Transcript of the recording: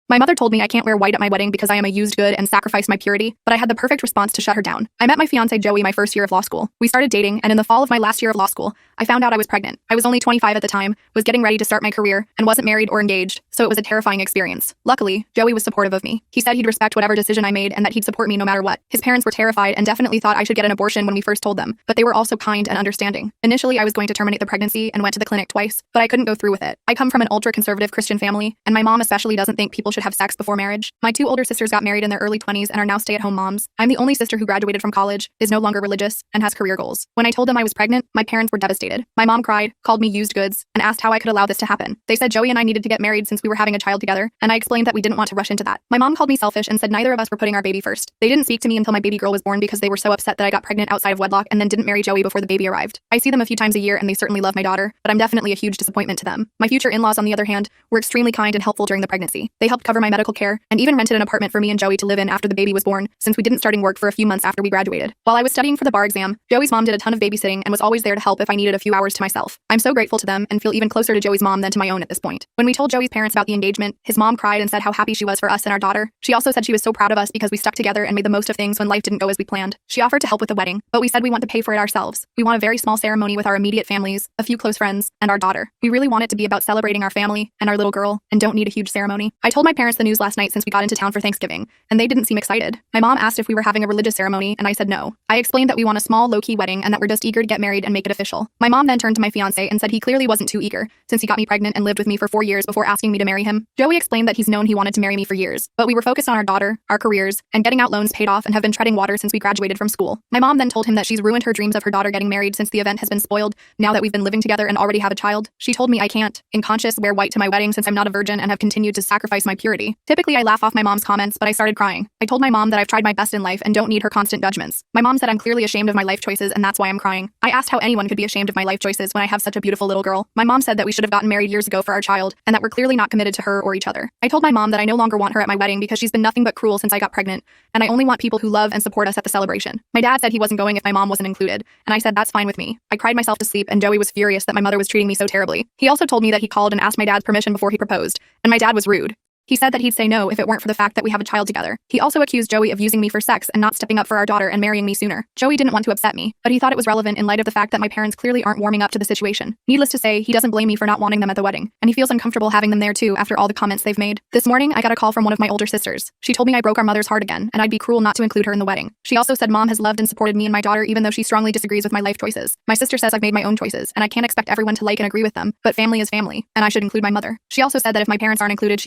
My mother told me I can't wear white at my wedding because I am a used good and sacrificed my purity, but I had the perfect response to shut her down. I met my fiance Joey my first year of law school. We started dating, and in the fall of my last year of law school, I found out I was pregnant. I was only 25 at the time, was getting ready to start my career, and wasn't married or engaged, so it was a terrifying experience. Luckily, Joey was supportive of me. He said he'd respect whatever decision I made and that he'd support me no matter what. His parents were terrified and definitely thought I should get an abortion when we first told them, but they were also kind and understanding. Initially, I was going to terminate the pregnancy and went to the clinic twice, but I couldn't go through with it. I come from an ultra-conservative Christian family, and my mom especially doesn't think people should have sex before marriage. My two older sisters got married in their early 20s and are now stay-at-home moms. I'm the only sister who graduated from college, is no longer religious, and has career goals. When I told them I was pregnant, my parents were devastated. My mom cried, called me used goods, and asked how I could allow this to happen. They said Joey and I needed to get married since we were having a child together, and I explained that we didn't want to rush into that. My mom called me selfish and said neither of us were putting our baby first. They didn't speak to me until my baby girl was born because they were so upset that I got pregnant outside of wedlock and then didn't marry Joey before the baby arrived. I see them a few times a year and they certainly love my daughter, but I'm definitely a huge disappointment to them. My future in-laws, on the other hand, were extremely kind and helpful during the pregnancy. They helped cover my medical care and even rented an apartment for me and Joey to live in after the baby was born, since we didn't starting work for a few months after we graduated. While I was studying for the bar exam, Joey's mom did a ton of babysitting and was always there to help if I needed a few hours to myself. I'm so grateful to them and feel even closer to Joey's mom than to my own at this point. When we told Joey's parents about the engagement, his mom cried and said how happy she was for us and our daughter. She also said she was so proud of us because we stuck together and made the most of things when life didn't go as we planned. She offered to help with the wedding, but we said we want to pay for it ourselves. We want a very small ceremony with our immediate families, a few close friends, and our daughter. We really want it to be about celebrating our family and our little girl, and don't need a huge ceremony. I told my parents the news last night since we got into town for Thanksgiving, and they didn't seem excited. My mom asked if we were having a religious ceremony, and I said no. I explained that we want a small, low-key wedding and that we're just eager to get married and make it official. My mom then turned to my fiance and said he clearly wasn't too eager, since he got me pregnant and lived with me for 4 years before asking me to marry him. Joey explained that he's known he wanted to marry me for years, but we were focused on our daughter, our careers, and getting out loans paid off and have been treading water since we graduated from school. My mom then told him that she's ruined her dreams of her daughter getting married since the event has been spoiled now that we've been living together and already have a child. She told me I can't, in conscience, wear white to my wedding since I'm not a virgin and have continued to sacrifice my purity. Typically, I laugh off my mom's comments, but I started crying. I told my mom that I've tried my best in life and don't need her constant judgments. My mom said I'm clearly ashamed of my life choices and that's why I'm crying. I asked how anyone could be ashamed of my life choices when I have such a beautiful little girl. My mom said that we should have gotten married years ago for our child and that we're clearly not committed to her or each other. I told my mom that I no longer want her at my wedding because she's been nothing but cruel since I got pregnant, and I only want people who love and support us at the celebration. My dad said he wasn't going if my mom wasn't included, and I said that's fine with me. I cried myself to sleep and Joey was furious that my mother was treating me so terribly. He also told me that he called and asked my dad's permission before he proposed, and my dad was rude. He said that he'd say no if it weren't for the fact that we have a child together. He also accused Joey of using me for sex and not stepping up for our daughter and marrying me sooner. Joey didn't want to upset me, but he thought it was relevant in light of the fact that my parents clearly aren't warming up to the situation. Needless to say, he doesn't blame me for not wanting them at the wedding, and he feels uncomfortable having them there too after all the comments they've made. This morning, I got a call from one of my older sisters. She told me I broke our mother's heart again, and I'd be cruel not to include her in the wedding. She also said mom has loved and supported me and my daughter even though she strongly disagrees with my life choices. My sister says I've made my own choices, and I can't expect everyone to like and agree with them, but family is family, and I should include my mother. She also said that if my parents aren't included,